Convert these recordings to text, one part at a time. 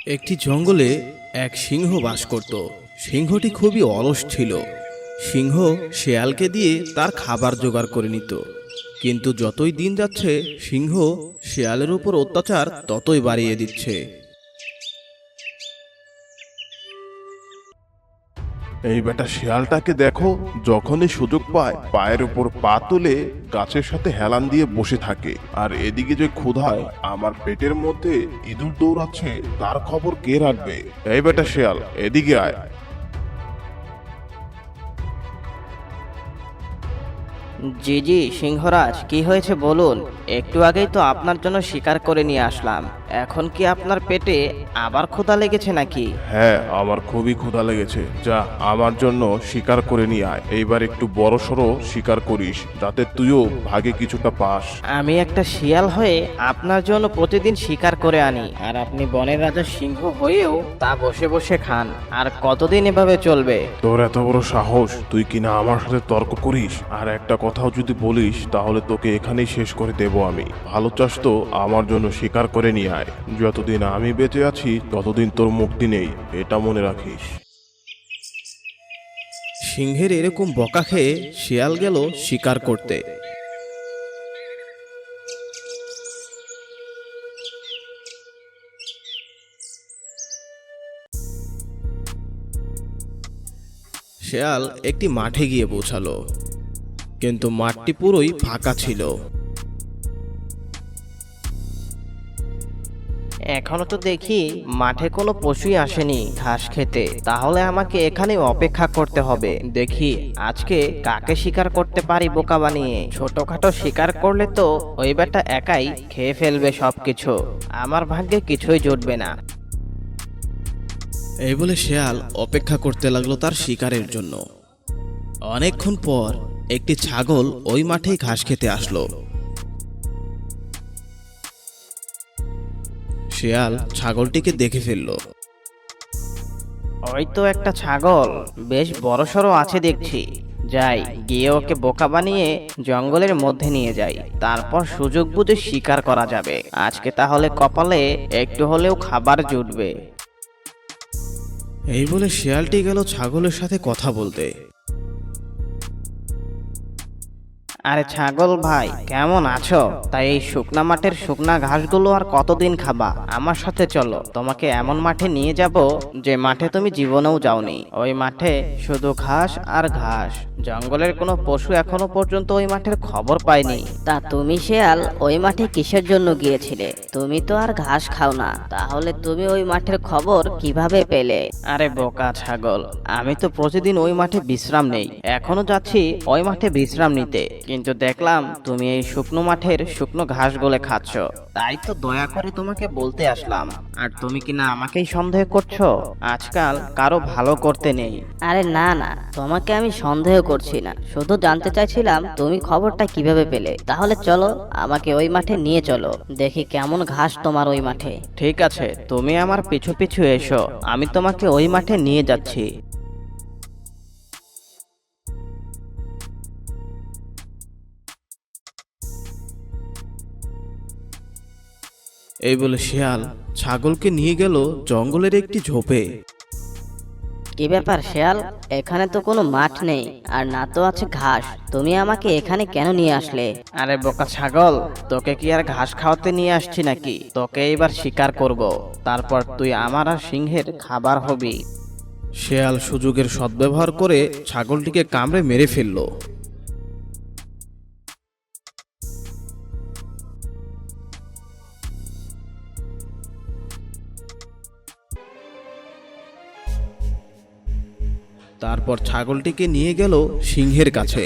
একটি জঙ্গলে এক সিংহ বাস করত। সিংহটি খুবই অলস ছিল। সিংহ শেয়ালকে দিয়ে তার খাবার জোগাড় করে নিত, কিন্তু যতই দিন যাচ্ছে সিংহ শেয়ালের উপর অত্যাচার ততই বাড়িয়ে দিচ্ছে। এই বেটা শিয়ালটাকে দেখো, যখনই সুযোগ পায় পায়ের উপর পা তুলে গাছের সাথে হেলান দিয়ে বসে থাকে। আর এদিকে যে ক্ষুধায় আমার পেটের মধ্যে ইঁদুর দৌড়াচ্ছে, তার খবর কে রাখবে? এই বেটা শিয়াল, এদিকে আয়। জি জি সিংহরাজ, কি হয়েছে বলুন। একটু আগেই তো আপনার জন্য শিকার করে নিয়ে আসলাম। এখন কি আপনার পেটে আবার ক্ষুধা লেগেছে নাকি? হ্যাঁ, আমার খুবই ক্ষুধা লেগেছে। যা, আমার জন্য শিকার করে নিয়ে আয়। এইবার একটু বড় সড়ো শিকার করিস, যাতে তুইও ভাগে কিছুটা পাস। আমি একটা শিয়াল হয়ে আপনার জন্য প্রতিদিন শিকার করে আনি, আর আপনি বনের রাজা সিংহ হয়েও তা বসে বসে খান। আর কতদিন এভাবে চলবে? তোর এত বড় সাহস, তুই কিনা আমার সাথে তর্ক করিস? আর একটা কথাও যদি বলিস তাহলে তোকে এখানেই শেষ করে দেব আমি। ভালো চাস তো আমার জন্য শিকার করে নিয়ে আয়। যতদিন আমি বেঁচে আছি ততদিন তোর মুক্তি নেই, এটা মনে রাখিস। সিংহের এরকম বকা খেয়ে শিয়াল গেল শিকার করতে। শিয়াল একটি মাঠে গিয়ে পৌঁছালো, কিন্তু মাঠটি পুরোই ফাঁকা ছিল। এখনো তো দেখি মাঠে কোনো পশুই আসেনি ঘাস খেতে। তাহলে আমাকে এখানে অপেক্ষা করতে হবে। দেখি আজকে কাকে শিকার করতে পারি বোকা বানিয়ে। ছোটখাটো শিকার করলে তো ওই বেটা একাই খেয়ে ফেলবে সবকিছু। আমার ভাগ্যে কিছুই জুটবে না। এই বলে শেয়াল অপেক্ষা করতে লাগলো তার শিকারের জন্য। অনেকক্ষণ পর একটি ছাগল ওই মাঠেই ঘাস খেতে আসলো। শেয়াল ছাগলটিকে দেখে ফেললো। ওই তো একটা ছাগল, বেশ বড়সড় আছে দেখছি। যাই, গিয়ে ওকে বোকা বানিয়ে জঙ্গলের মধ্যে নিয়ে যাই। তারপর সুযোগ বুঝে শিকার করা যাবে। আজকে তাহলে কপালে একটু হলেও খাবার জুটবে। এই বলে শেয়ালটি গেল ছাগলের সাথে কথা বলতে। আরে ছাগল ভাই, কেমন আছো? তাই এই শুকনা মাঠের শুকনা ঘাসগুলো আর কতদিন খাবা? আমার সাথে চলো, তোমাকে এমন মাঠে নিয়ে যাব যে মাঠে তুমি জীবনেও যাওনি। ওই মাঠে শুধু ঘাস আর ঘাস। জঙ্গলের কোনো পশু এখনো পর্যন্ত ওই মাঠের খবর পায়নি। তা তুমি শিয়াল ওই মাঠে কিসের জন্য গিয়েছিলে? তুমি তো আর ঘাস খাও না, তাহলে তুমি ওই মাঠের খবর কিভাবে পেলে? আরে বোকা ছাগল, আমি তো প্রতিদিন ওই মাঠে বিশ্রাম নেই। এখনো যাচ্ছি ওই মাঠে বিশ্রাম নিতে, কিন্তু দেখলাম তুমি এই শুকনো মাঠের শুকনো ঘাসগুলো খাচ্ছ। তাই তো দয়া করে তোমাকে বলতে আসলাম। আর তুমি কিনা আমাকেই সন্দেহ করছো? আজকাল কারো ভালো করতে নেই। আরে না না, তোমাকে আমি সন্দেহ করছি না, শুধু জানতে চাইছিলাম তুমি খবরটা কিভাবে পেলে। তাহলে চলো, আমাকে ওই মাঠে নিয়ে চলো, দেখি কেমন ঘাস তোমার ওই মাঠে। ঠিক আছে, তুমি আমার পিছু পিছু এসো, আমি তোমাকে ওই মাঠে নিয়ে যাচ্ছি। এই বলে শিয়াল ছাগলকে নিয়ে গেল জঙ্গলের একটি ঝোপে। কি ব্যাপার শিয়াল, এখানে তো কোনো মাঠ নেই, আর না তো আছে ঘাস। তুমি আমাকে এখানে কেন নিয়ে আসলে? আরে বোকা ছাগল, তোকে কি আর ঘাস খাওয়াতে নিয়ে আসছি নাকি? তোকে এবার শিকার করব, তারপর তুই আমার আর সিংহের খাবার হবি। শিয়াল সুযোগের সদ্ব্যবহার করে ছাগলটিকে কামড়ে মেরে ফেলল। তারপর ছাগলটিকে নিয়ে গেল সিংহের কাছে।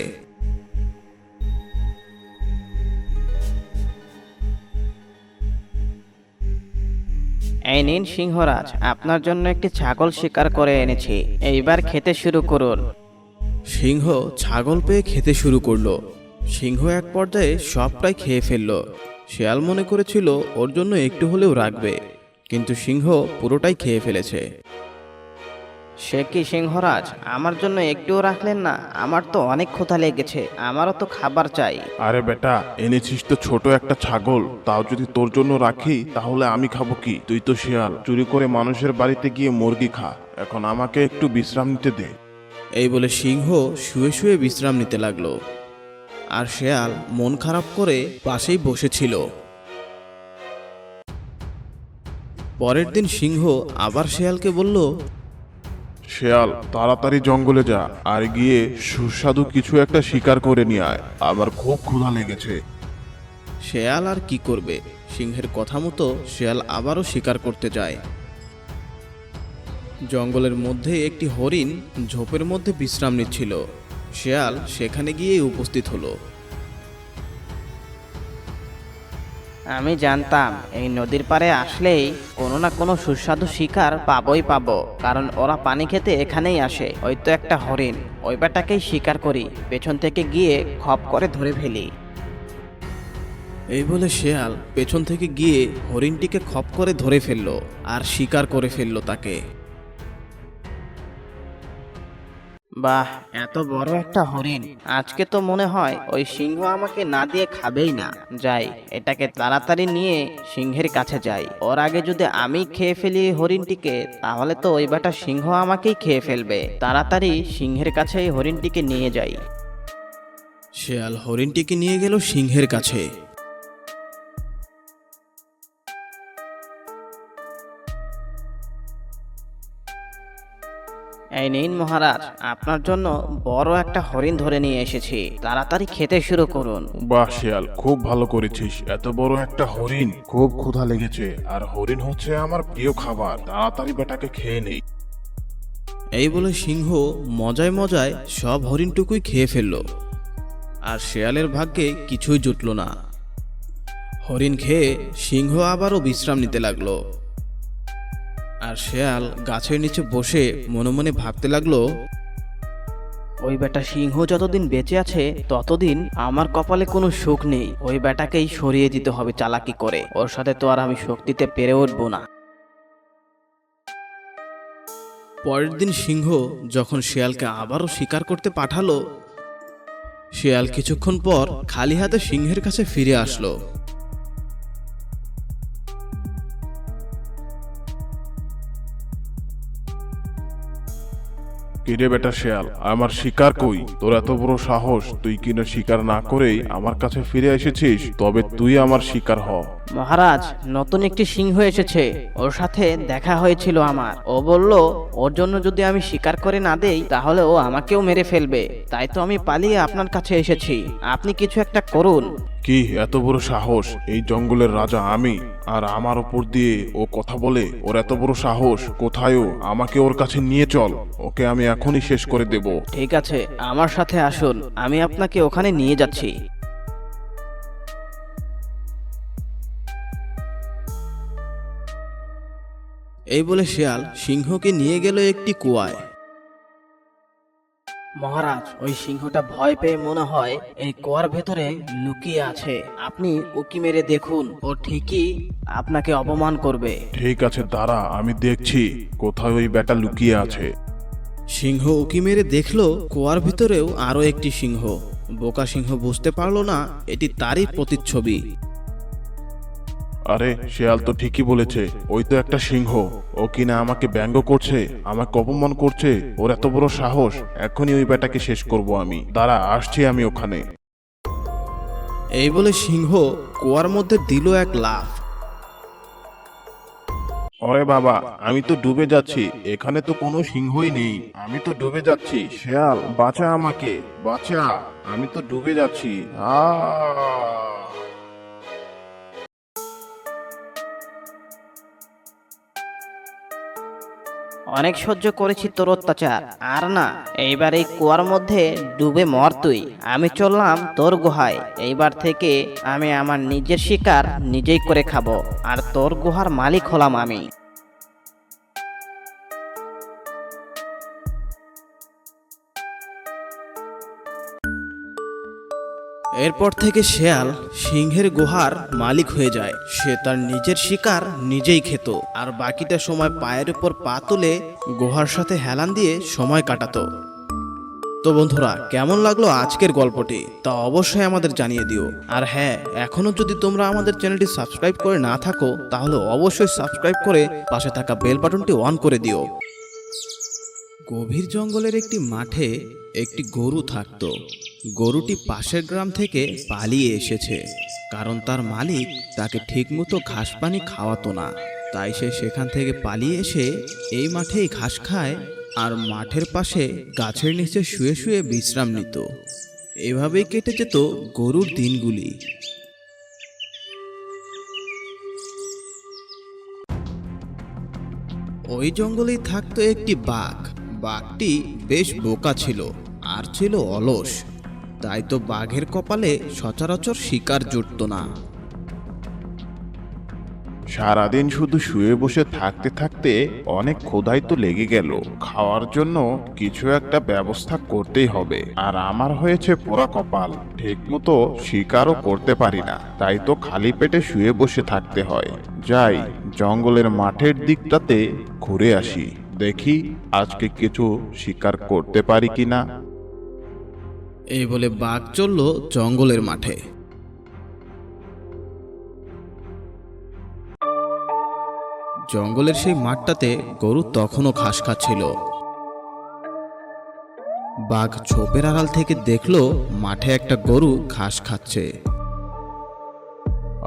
এই নিন সিংহরাজ, আপনার জন্য একটি ছাগল শিকার করে এনেছি। এইবার খেতে শুরু করুন। সিংহ ছাগল পেয়ে খেতে শুরু করলো। সিংহ এক পর্যায়ে সবটাই খেয়ে ফেলল। শিয়াল মনে করেছিল ওর জন্য একটু হলেও রাখবে, কিন্তু সিংহ পুরোটাই খেয়ে ফেলেছে। সে কি সিংহরাজ, আমার জন্য একটুও রাখলেন না? আমার তো অনেক ক্ষুধা লেগেছে, আমারও তো খাবার চাই। আরে বেটা, এনেছিস তো ছোট একটা ছাগল, তাও যদি তোর জন্য রাখি তাহলে আমি খাবো কি? তুই তো শিয়াল, চুরি করে মানুষের বাড়িতে গিয়ে মুরগি খা। এখন আমাকে একটু বিশ্রাম নিতে দে। এই বলে সিংহ শুয়ে শুয়ে বিশ্রাম নিতে লাগলো, আর শেয়াল মন খারাপ করে পাশেই বসেছিল। পরের দিন সিংহ আবার শেয়ালকে বলল, শিয়াল, তাড়াতাড়ি জঙ্গলে যা আর গিয়ে সুস্বাদু কিছু একটা শিকার করে নিয়ে আয়, আমার খুব ক্ষুধা লেগেছে। শেয়াল আর কি করবে, সিংহের কথা মতো শেয়াল আবারও শিকার করতে যায়। জঙ্গলের মধ্যে একটি হরিণ ঝোপের মধ্যে বিশ্রাম নিচ্ছিল। শেয়াল সেখানে গিয়ে উপস্থিত হলো। আমি জানতাম এই নদীর পাড়ে আসলেই কোনো না কোনো সুস্বাদু শিকার পাবোই পাবো, কারণ ওরা পানি খেতে এখানেই আসে। ওই তো একটা হরিণ, ওই বেটাকেই শিকার করি, পেছন থেকে গিয়ে খপ করে ধরে ফেলি। এই বলে শেয়াল পেছন থেকে গিয়ে হরিণটিকে খপ করে ধরে ফেললো আর শিকার করে ফেললো তাকে। বাহ, এত বড় একটা হরিণ! আজকে তো মনে হয় ওই সিংহ আমাকে না দিয়ে খাবেই না। যাই, এটাকে তাড়াতাড়ি নিয়ে সিংহের কাছে যাই। ওর আগে যদি আমি খেয়ে ফেলি হরিণটিকে, তাহলে তো ওই বেটা সিংহ আমাকেই খেয়ে ফেলবে। তাড়াতাড়ি সিংহের কাছে এই হরিণটিকে নিয়ে যাই। শেয়াল হরিণটিকে নিয়ে গেল সিংহের কাছে। এই নিন মহারাজ, আপনার জন্য বড় একটা হরিণ ধরে নিয়ে এসেছি, তাড়াতাড়ি খেতে শুরু করুন। বাহ শিয়াল, খুব ভালো করেছিস। এত বড় একটা হরিণ, খুব ক্ষুধা লেগেছে, আর হরিণ হচ্ছে আমার প্রিয় খাবার। তাড়াতাড়ি বেটাকে খেয়ে নেই। এই বলে সিংহ মজায় মজায় সব হরিণটুকুই খেয়ে ফেলল, আর শেয়ালের ভাগ্যে কিছুই জুটল না। হরিণ খেয়ে সিংহ আবারও বিশ্রাম নিতে লাগলো, আর শেয়াল গাছের নিচে বসে মনে মনে ভাবতে লাগলো, ওই বেটা সিংহ যতদিন বেঁচে আছে ততদিন আমার কপালে কোনো সুখ নেই। ওই বেটাকেই সরিয়ে দিতে হবে চালাকি করে, ওর সাথে তো আর আমি শক্তিতে পেরে উঠবো না। পরের দিন সিংহ যখন শেয়ালকে আবারও শিকার করতে পাঠালো, শেয়াল কিছুক্ষণ পর খালি হাতে সিংহের কাছে ফিরে আসলো। কিরে বেটা শিয়াল, আমার শিকার কই? তোর এত বড় সাহস, তুই কিনা শিকার না করেই আমার কাছে ফিরে এসেছিস? তবে তুই আমার শিকার হ। মহারাজ, নতুন একটি সিংহ এসেছে, ওর সাথে দেখা হয়েছিল আমার। ও বলল ওর জন্য যদি আমি শিকার করে না দেই তাহলে ও আমাকেও মেরে ফেলবে। তাই তো আমি পালিয়ে আপনার কাছে এসেছি, আপনি কিছু একটা করুন। কি এত বড় সাহস? এই জঙ্গলের রাজা আমি, আর আমার উপর দিয়ে ও কথা বলে? ওর এত বড় সাহস! কোথায় ও? আমাকে ওর কাছে নিয়ে চল, ওকে আমি এখনই শেষ করে দেব। ঠিক আছে, আমার সাথে আসুন, আমি আপনাকে ওখানে নিয়ে যাচ্ছি। এই বলে শেয়াল সিংহকে নিয়ে গেল একটি কুয়ায়। মহারাজ, ওই সিংহটা ভয় পেয়ে মনে হয় এই কুয়ার ভেতরে লুকিয়ে আছে। আপনি উকি মেরে দেখুন, ও ঠিকই আপনাকে অপমান করবে। ঠিক আছে, দাঁড়া, আমি দেখছি কোথায় ওই বেটা লুকিয়ে আছে। সিংহ উকি মেরে দেখলো কুয়ার ভিতরেও আরো একটি সিংহ। বোকা সিংহ বুঝতে পারলো না এটি তারই প্রতিচ্ছবি। আরে শিয়াল তো ঠিকই বলেছে, ওই তো একটা সিংহ। ও কিনা আমাকে ব্যঙ্গ করছে, আমাকে অপমান করছে। ওর এত বড় সাহস! এখনই ওই বেটাকে শেষ করব আমি। দাঁড়া, আসছি আমি ওখানে। এই বলে সিংহ কুয়ার মধ্যে দিল এক লাফ। ওরে বাবা, আমি তো ডুবে যাচ্ছি। এখানে তো কোনো সিংহই নেই, আমি তো ডুবে যাচ্ছি। শিয়াল, বাঁচা আমাকে, বাঁচা! আমি তো ডুবে যাচ্ছি। অনেক সহ্য করেছি তোর অত্যাচার, আর না, এইবার এই কুয়ার মধ্যে ডুবে মর তুই। আমি চললাম তোর গুহায়। এইবার থেকে আমি আমার নিজের শিকার নিজেই করে খাবো, আর তোর গুহার মালিক হলাম আমি। এরপর থেকে শেয়াল সিংহের গুহার মালিক হয়ে যায়। সে তার নিজের শিকার নিজেই খেত আর বাকিটা সময় পায়ের উপর পা তুলে গুহার সাথে হেলান দিয়ে সময় কাটাতো। তো বন্ধুরা, কেমন লাগলো আজকের গল্পটি তা অবশ্যই আমাদের জানিয়ে দিও। আর হ্যাঁ, এখনো যদি তোমরা আমাদের চ্যানেলটি সাবস্ক্রাইব করে না থাকো তাহলে অবশ্যই সাবস্ক্রাইব করে পাশে থাকা বেল বাটনটি অন করে দিও। গভীর জঙ্গলের একটি মাঠে একটি গরু থাকতো। গরুটি পাশের গ্রাম থেকে পালিয়ে এসেছে, কারণ তার মালিক তাকে ঠিকমতো ঘাস পানি খাওয়াতো না। তাই সে সেখান থেকে পালিয়ে এসে এই মাঠেই ঘাস খায় আর মাঠের পাশে গাছের নিচে শুয়ে শুয়ে বিশ্রাম নিত। এভাবেই কেটে যেত গরুর দিনগুলি। ওই জঙ্গলেই থাকতো একটি বাঘ। বাঘটি বেশ বোকা ছিল আর ছিল অলস, তাই তো বাঘের কপালে সচরাচর শিকার জুটত না। সারাদিন শুধু শুয়ে বসে থাকতে থাকতে অনেক ক্ষুধাই তো লেগে গেল। খাওয়ার জন্য কিছু একটা ব্যবস্থা করতেই হবে। আর আমার হয়েছে পোড়া কপাল, ঠিক মতো শিকারও করতে পারি না, তাই তো খালি পেটে শুয়ে বসে থাকতে হয়। যাই জঙ্গলের মাঠের দিকটাতে ঘুরে আসি, দেখি আজকে কিছু শিকার করতে পারি কিনা। এই বলে বাঘ চলল জঙ্গলের মাঠে। জঙ্গলের সেই মাঠটাতে গরু তখনও ঘাস খাচ্ছিল। বাঘ ঝোপের আড়াল থেকে দেখলো মাঠে একটা গরু ঘাস খাচ্ছে।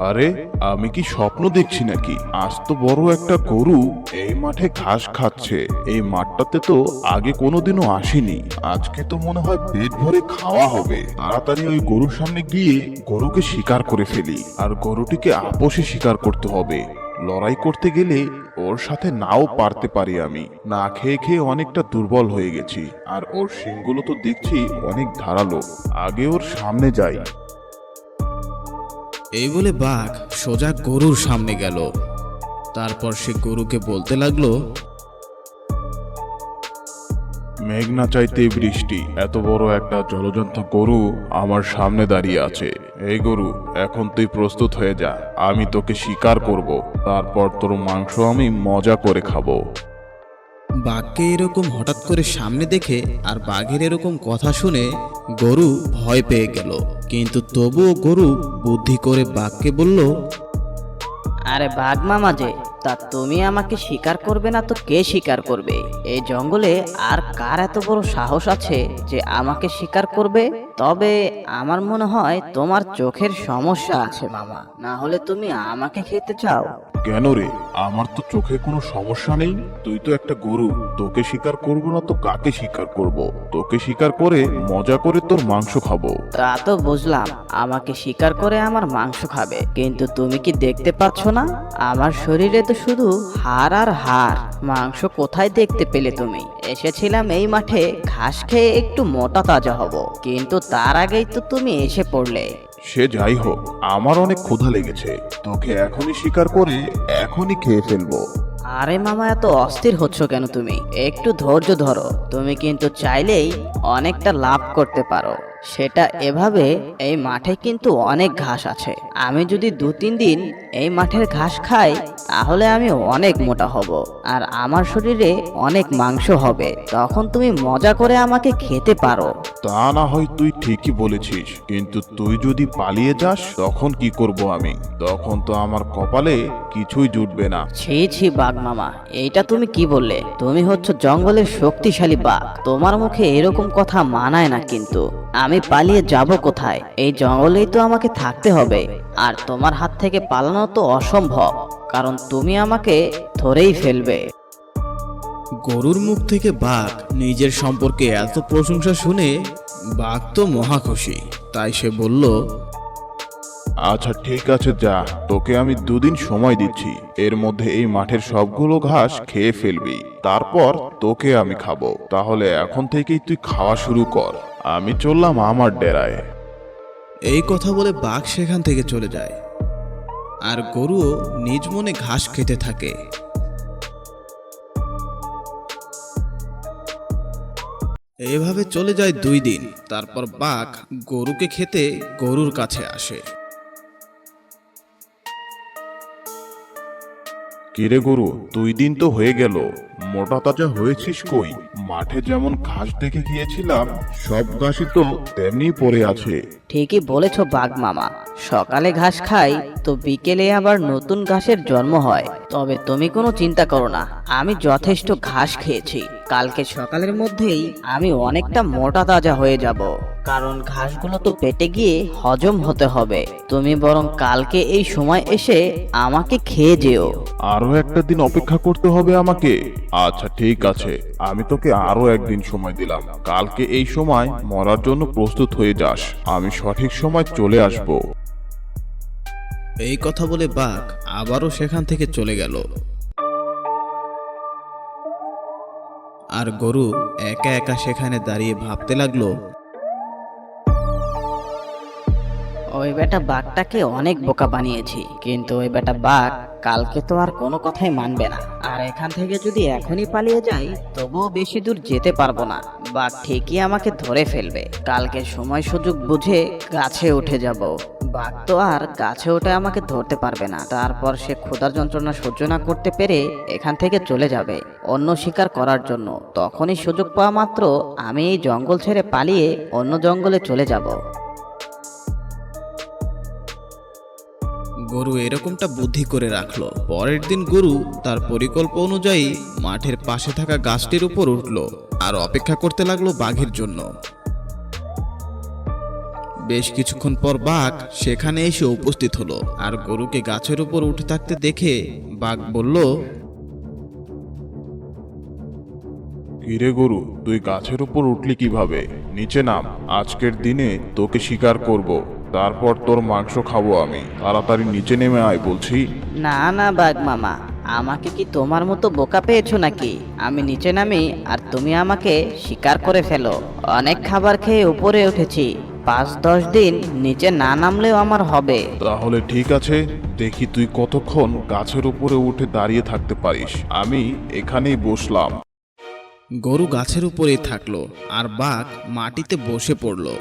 আরে, আমি কি স্বপ্ন দেখছি নাকি? আজ তো বড় একটা গরু এই মাঠে ঘাস খাচ্ছে। এই মাঠটাতে তো আগে কোনোদিনও আসেনি। আজকে তো মনে হয় পেট ভরে খাওয়া হবে। তাড়াতাড়ি ওই গরুর সামনে গিয়ে গরুকে শিকার করে ফেলি। আর গরুটিকে আপোষে শিকার করতে হবে। লড়াই করতে গেলে ওর সাথে নাও পারতে পারি আমি। না খেয়ে খেয়ে অনেকটা দুর্বল হয়ে গেছি। আর ওর শিংগুলো তো দেখছি অনেক ধারালো। আগে ওর সামনে যাই। এই বলে বাঘ সোজা গরুর সামনে গেল। তারপর সে গরুকে বলতে লাগলো, মেঘ না চাইতেই বৃষ্টি। এত বড় একটা জলজন্ত গরু আমার সামনে দাঁড়িয়ে আছে। এই গরু, এখন তুই প্রস্তুত হয়ে যা। আমি তোকে শিকার করব, তারপর তোর মাংস আমি মজা করে খাবো। বাঘকে এরকম হঠাৎ করে সামনে দেখে আর বাঘের এরকম কথা শুনে গরু ভয় পেয়ে গেল। কিন্তু তবুও গরু বুদ্ধি করে বাঘকে বলল, আরে বাঘ মামা যে, তা তুমি আমাকে শিকার করবে না তো কে শিকার করবে? এই জঙ্গলে আর কার এত বড় সাহস আছে যে আমাকে শিকার করবে? তবে আমার মনে হয় তোমার চোখের সমস্যা আছে মামা, না হলে তুমি আমাকে খেতে চাও? কেন রে? আমার তো চোখে কোনো সমস্যা নেই। তুই তো একটা গরু, তোকে শিকার করব না তো কাকে শিকার করব? তোকে শিকার করে মজা করে তোর মাংস খাবো। তা তো বুঝলাম, আমাকে শিকার করে আমার মাংস খাবে, কিন্তু তুমি কি দেখতে পাচ্ছ না আমার শরীরে তো শুধু হাড় আর হাড়? মাংস কোথায় দেখতে পেলে তুমি? এসেছিলাম এই মাঠে ঘাস খেয়ে একটু মোটা তাজা হব, কিন্তু তার আগেই তো তুমি এসে পড়লে। সে যাই হোক, আমার অনেক ক্ষুধা লেগেছে। তোকে এখনই শিকার করে এখনই খেয়ে ফেলবো। আরে মামা, এত অস্থির হচ্ছ কেন তুমি? একটু ধৈর্য ধরো। তুমি কিন্তু চাইলেই অনেকটা লাভ করতে পারো। সেটা এভাবে, এই মাঠে কিন্তু অনেক ঘাস আছে। আমি যদি 2-3 দিন এই মাঠের ঘাস খাই তাহলে আমি অনেক মোটা হব আর আমার শরীরে অনেক মাংস হবে। তখন তুমি মজা করে আমাকে খেতে পারো। তা না হয় তুই ঠিকই বলেছিস, কিন্তু তুই যদি পালিয়ে যাস তখন কি করব আমি? তখন তো আমার কপালে কিছুই জুটবে না। ছি ছি বাঘ মামা, এইটা তুমি কি বললে? তুমি হচ্ছ জঙ্গলের শক্তিশালী বাঘ, তোমার মুখে এরকম কথা মানায় না। কিন্তু আমি পালিয়ে যাব কোথায়? এই জঙ্গলেই তো আমাকে থাকতে হবে। আর তোমার হাত থেকে পালানো তো অসম্ভব, কারণ তুমি আমাকে ধরেই ফেলবে। গরুর মুখ থেকে বাঘ নিজের সম্পর্কে এত প্রশংসা শুনে বাঘ তো মহা খুশি। তাই সে বলল, আচ্ছা ঠিক আছে, যা, তোকে আমি 2 দিন সময় দিচ্ছি। এর মধ্যে এই মাঠের সবগুলো ঘাস খেয়ে ফেলবি, তারপর তোকে আমি খাবো। তাহলে এখন থেকেই তুই খাওয়া শুরু কর। আমি চললাম আমার ডেরায়। এই কথা বলে বাঘ সেখান থেকে চলে যায় আর গরুও নিজ মনে ঘাস খেতে থাকে। এভাবে চলে যায় 2 দিন। তারপর বাঘ গরুকে খেতে গরুর কাছে আসে। কিরে গরু, 2 দিন তো হয়ে গেল, মোটা তাজা হয়েছিস কই? মাঠে যেমন ঘাস দেখে গিয়েছিলাম সব ঘাসই তো তেমনি পড়ে আছে। ঠিকই বলেছ বাঘ মামা, সকালে ঘাস খাই তো বিকেলে আবার নতুন ঘাসের জন্ম হয়। তবে তুমি কোনো চিন্তা করো না, আমি যথেষ্ট ঘাস খেয়েছি। কালকে সকালের মধ্যেই আমি অনেকটা মোটা তাজা হয়ে যাব, কারণ ঘাসগুলো তো পেটে গিয়ে হজম হতে হবে। তুমি বরং কালকে এই সময় এসে আমাকে খেয়ে যেও। আরো একটা দিন অপেক্ষা করতে হবে আমাকে? আচ্ছা ঠিক আছে, আমি তোকে আরো একদিন সময় দিলাম। কালকে এই সময় মরার জন্য প্রস্তুত হয়ে যাস, আমি সঠিক সময় চলে আসব। এই কথা বলে বাঘ আবারও সেখান থেকে চলে গেল। আর গরু একা একা সেখানে দাঁড়িয়ে ভাবতে লাগলো, ওই বেটা বাঘটাকে অনেক বোকা বানিয়েছি, কিন্তু ওই বেটা বাঘ কালকে তো আর কোনো কথাই মানবে না। আর এখান থেকে যদি এখনই পালিয়ে যাই তবুও বেশি দূর যেতে পারবো না, বাঘ ঠিকই আমাকে ধরে ফেলবে। কালকে সময় সুযোগ বুঝে গাছে উঠে যাব। বাঘ তো আর গাছে উঠে আমাকে ধরতে পারবে না। তারপর সে ক্ষুধার যন্ত্রণা সহ্য না করতে পেরে এখান থেকে চলে যাবে অন্য শিকার করার জন্য। তখনই সুযোগ পাওয়া মাত্র আমি এই জঙ্গল ছেড়ে পালিয়ে অন্য জঙ্গলে চলে যাব। গরু এরকমটা বুদ্ধি করে রাখলো। পরের দিন গরু তার পরিকল্পনা অনুযায়ী মাঠের পাশে থাকা গাছটির উপর উঠলো আর অপেক্ষা করতে লাগলো বাঘের জন্য। বেশ কিছুক্ষণ পর বাঘ সেখানে এসে উপস্থিত হলো আর গরুকে গাছের উপর উঠে থাকতে দেখে বাঘ বলল, কিরে গরু, তুই গাছের উপর উঠলি কিভাবে? নিচে নাম, আজকের দিনে তোকে শিকার করব, তারপর তোর মাংস খাবো আমি। তাড়াতাড়ি নিচে নেমে আয় বলছি। না না বাঘ মামা, আমাকে কি তোমার মতো বোকা পেয়েছো নাকি? আমি নিচে নামি আর তুমি আমাকে শিকার করে ফেলো। অনেক খাবার খেয়ে উপরে উঠেছি, 5-10 দিন নিচে না নামলেও আমার হবে। তাহলে ঠিক আছে, দেখি তুই কতক্ষণ গাছের উপরে উঠে দাঁড়িয়ে থাকতে পারিস। আমি এখানেই বসলাম। গরু গাছের উপরেই থাকলো আর বাঘ মাটিতে বসে পড়লো।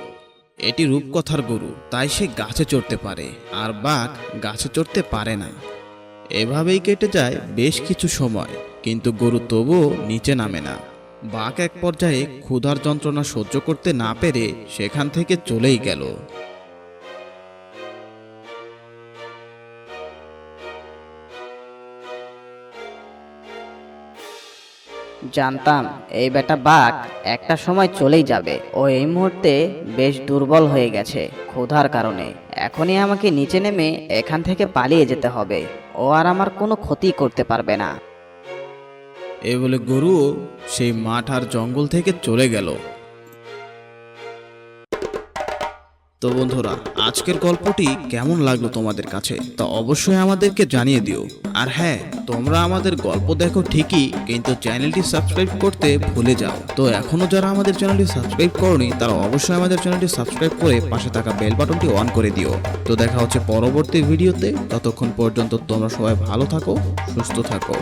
এটি রূপকথার গরু, তাই সে গাছে চড়তে পারে আর বাঘ গাছে চড়তে পারে না। এভাবেই কেটে যায় বেশ কিছু সময়, কিন্তু গরু তবুও নিচে নামে না। বাঘ এক পর্যায়ে ক্ষুধার যন্ত্রণা সহ্য করতে না পেরে সেখান থেকে চলেই গেল। জানতাম এই বেটা বাঘ একটা সময় চলেই যাবে। ও এই মুহূর্তে বেশ দুর্বল হয়ে গেছে ক্ষুধার কারণে। এখনই আমাকে নিচে নেমে এখান থেকে পালিয়ে যেতে হবে, ও আর আমার কোনো ক্ষতি করতে পারবে না। এ বলে গরুও সেই মাঠ আর জঙ্গল থেকে চলে গেল। তো বন্ধুরা, আজকের গল্পটি কেমন লাগলো তোমাদের কাছে তা অবশ্যই আমাদেরকে জানিয়ে দিও। আর হ্যাঁ, তোমরা আমাদের গল্প দেখো ঠিকই, কিন্তু চ্যানেলটি সাবস্ক্রাইব করতে ভুলে যাও। তো এখনো যারা আমাদের চ্যানেলটি সাবস্ক্রাইব করনি তারা অবশ্যই আমাদের চ্যানেলটি সাবস্ক্রাইব করে পাশে থাকা বেল বাটনটি অন করে দিও। তো দেখা হচ্ছে পরবর্তী ভিডিওতে। ততক্ষণ পর্যন্ত তোমরা সবাই ভালো থাকো, সুস্থ থাকো।